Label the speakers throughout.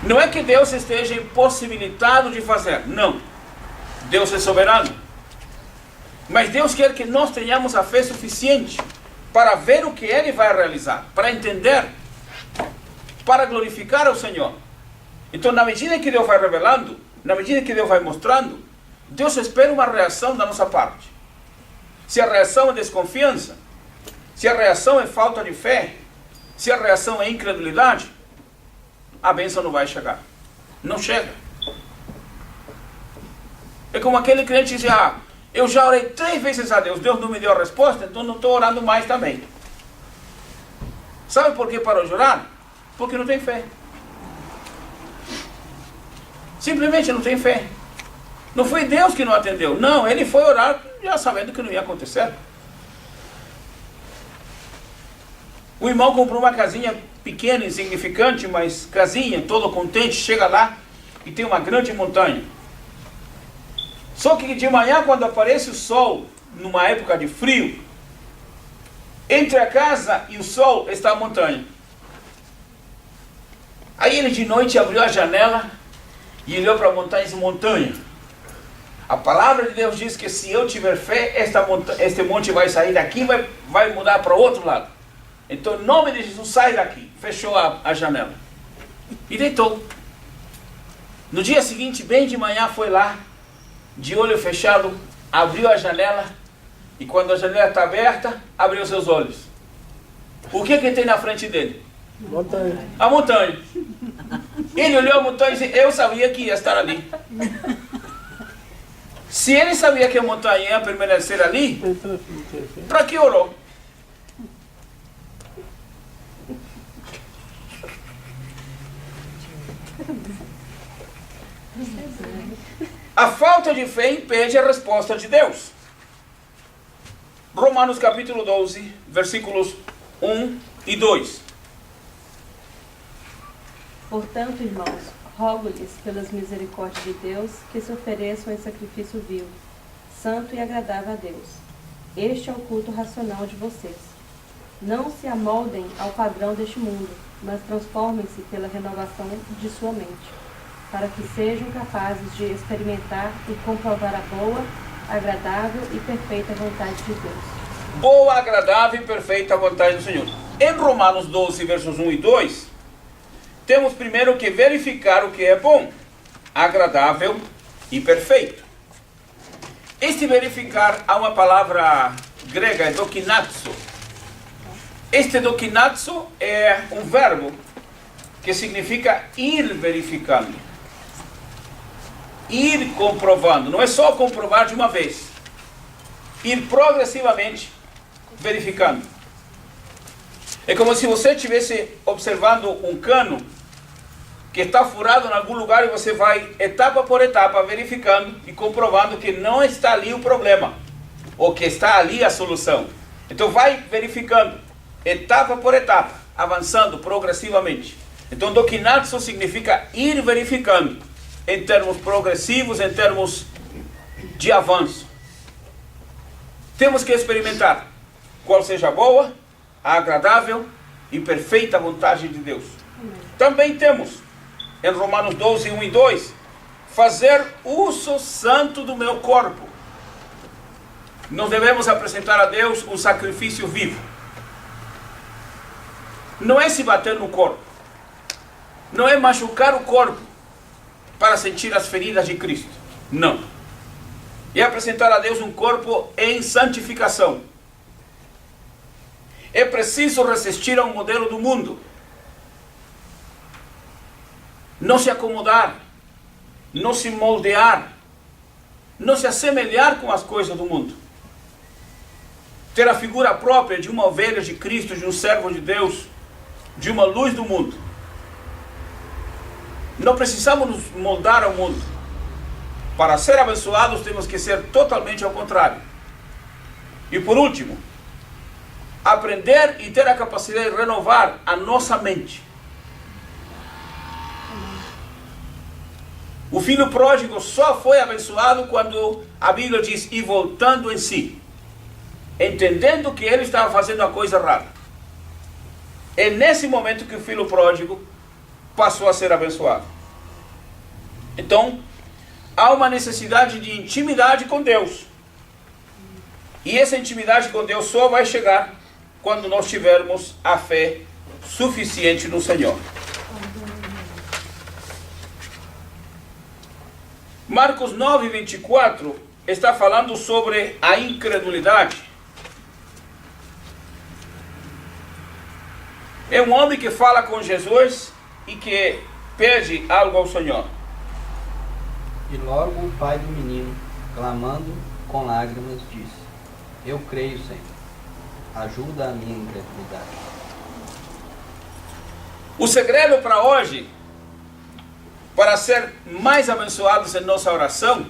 Speaker 1: Não é que Deus esteja impossibilitado de fazer, não. Deus é soberano. Mas Deus quer que nós tenhamos a fé suficiente para ver o que Ele vai realizar, para entender, para glorificar ao Senhor. Então, na medida que Deus vai revelando, na medida que Deus vai mostrando, Deus espera uma reação da nossa parte. Se a reação é desconfiança, se a reação é falta de fé, se a reação é incredulidade, a bênção não vai chegar. Não chega. É como aquele crente que diz, eu já orei 3 vezes a Deus, Deus não me deu a resposta, então não estou orando mais também. Sabe por que parou de orar? Porque não tem fé. Simplesmente não tem fé. Não foi Deus que não atendeu. Não, ele foi orar já sabendo que não ia acontecer. O irmão comprou uma casinha pequena, insignificante, mas casinha, todo contente, chega lá e tem uma grande montanha. Só que de manhã, quando aparece o sol, numa época de frio, entre a casa e o sol está a montanha. Aí ele de noite abriu a janela e olhou para a montanha e disse, montanha, a palavra de Deus diz que se eu tiver fé, este monte vai sair daqui e vai mudar para o outro lado. Então, em nome de Jesus, sai daqui. Fechou a janela. E deitou. No dia seguinte, bem de manhã, foi lá, de olho fechado, abriu a janela. E quando a janela está aberta, abriu seus olhos. O que tem na frente dele?
Speaker 2: Montanha.
Speaker 1: A montanha. Ele olhou a montanha e disse, eu sabia que ia estar ali. Se ele sabia que a montanha ia permanecer ali, para que orou? A falta de fé impede a resposta de Deus. Romanos capítulo 12, versículos 1 e 2.
Speaker 3: Portanto, irmãos, rogo-lhes pelas misericórdias de Deus que se ofereçam em sacrifício vivo, santo e agradável a Deus. Este é o culto racional de vocês. Não se amoldem ao padrão deste mundo, mas transformem-se pela renovação de sua mente, para que sejam capazes de experimentar e comprovar a boa, agradável e perfeita vontade de Deus.
Speaker 1: Boa, agradável e perfeita vontade do Senhor. Em Romanos 12, versos 1 e 2, temos primeiro que verificar o que é bom, agradável e perfeito. Este verificar, há uma palavra grega, dokinazo. Este dokinazo é um verbo que significa ir verificando. Ir comprovando. Não é só comprovar de uma vez. Ir progressivamente verificando. É como se você estivesse observando um cano que está furado em algum lugar e você vai etapa por etapa verificando e comprovando que não está ali o problema, ou que está ali a solução. Então vai verificando, etapa por etapa, avançando progressivamente. Então dokinazo significa ir verificando, em termos progressivos, em termos de avanço. Temos que experimentar qual seja a boa, a agradável e perfeita vontade de Deus. Também temos, em Romanos 12, 1 e 2, fazer uso santo do meu corpo. Nós devemos apresentar a Deus um sacrifício vivo. Não é se bater no corpo. Não é machucar o corpo para sentir as feridas de Cristo. Não. É apresentar a Deus um corpo em santificação. É preciso resistir ao modelo do mundo. Não se acomodar, não se moldear, não se assemelhar com as coisas do mundo. Ter a figura própria de uma ovelha de Cristo, de um servo de Deus, de uma luz do mundo. Não precisamos nos moldar ao mundo. Para ser abençoados temos que ser totalmente ao contrário. E por último, aprender e ter a capacidade de renovar a nossa mente. O filho pródigo só foi abençoado quando a Bíblia diz, e voltando em si, entendendo que ele estava fazendo a coisa errada. É nesse momento que o filho pródigo passou a ser abençoado. Então, há uma necessidade de intimidade com Deus. E essa intimidade com Deus só vai chegar quando nós tivermos a fé suficiente no Senhor. Marcos 9, 24 está falando sobre a incredulidade. É um homem que fala com Jesus e que pede algo ao Senhor.
Speaker 2: E logo o pai do menino, clamando com lágrimas, disse: Eu creio, Senhor, ajuda a minha incredulidade.
Speaker 1: O segredo para hoje, para ser mais abençoados em nossa oração,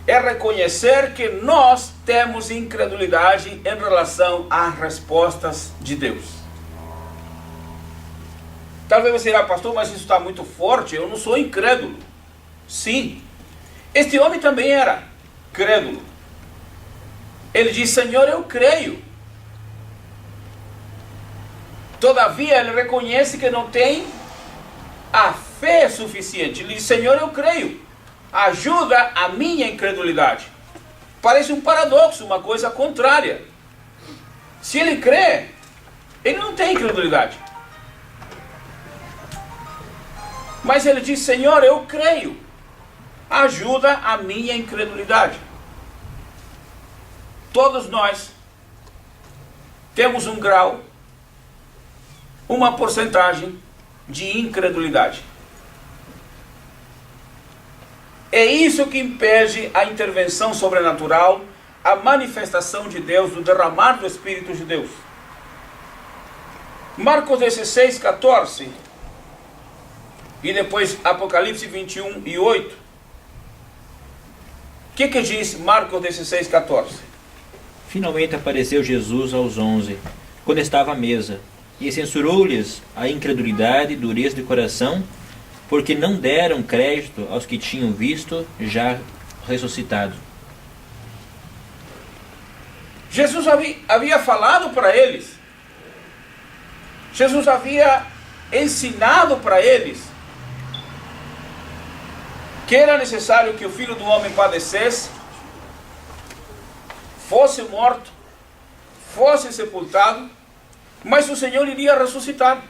Speaker 1: é reconhecer que nós temos incredulidade em relação às respostas de Deus. Talvez você dirá, pastor, mas isso está muito forte, eu não sou incrédulo. Sim, este homem também era crédulo. Ele diz: Senhor, eu creio. Todavia, ele reconhece que não tem a fé suficiente. Ele diz: Senhor, eu creio. Ajuda a minha incredulidade. Parece um paradoxo, uma coisa contrária. Se ele crê, ele não tem incredulidade. Mas ele diz: Senhor, eu creio. Ajuda a minha incredulidade. Todos nós temos um grau, uma porcentagem de incredulidade. É isso que impede a intervenção sobrenatural, a manifestação de Deus, o derramar do Espírito de Deus. Marcos 16, 14 e depois Apocalipse 21 e 8. O que diz Marcos 16, 14?
Speaker 4: Finalmente apareceu Jesus aos 11, quando estava à mesa, e censurou-lhes a incredulidade e dureza de coração, porque não deram crédito aos que tinham visto já ressuscitado.
Speaker 1: Jesus havia falado para eles, Jesus havia ensinado para eles que era necessário que o Filho do Homem padecesse, fosse morto, fosse sepultado, mas o Senhor iria ressuscitar.